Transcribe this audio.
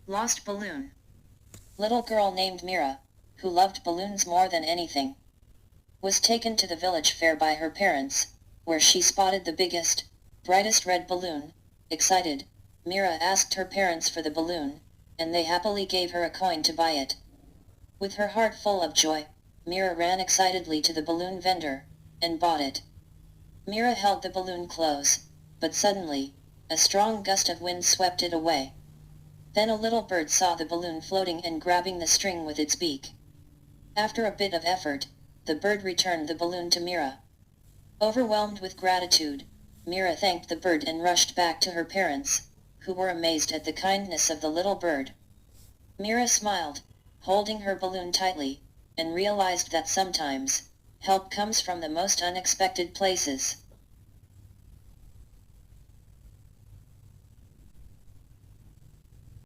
Lost balloon. Little girl named Meera, who loved balloons more than anything, was taken to the village fair by her parents, where she spotted the biggest, brightest red balloon. Excited, Meera asked her parents for the balloon, and they happily gave her a coin to buy it. With her heart full of joy, Meera ran excitedly to the balloon vendor, and bought it. Meera held the balloon close, but suddenly, a strong gust of wind swept it away. Then a little bird saw the balloon floating and grabbing the string with its beak. After a bit of effort, the bird returned the balloon to Meera. Overwhelmed with gratitude, Meera thanked the bird and rushed back to her parents, who were amazed at the kindness of the little bird. Meera smiled, holding her balloon tightly, and realized that sometimes, help comes from the most unexpected places.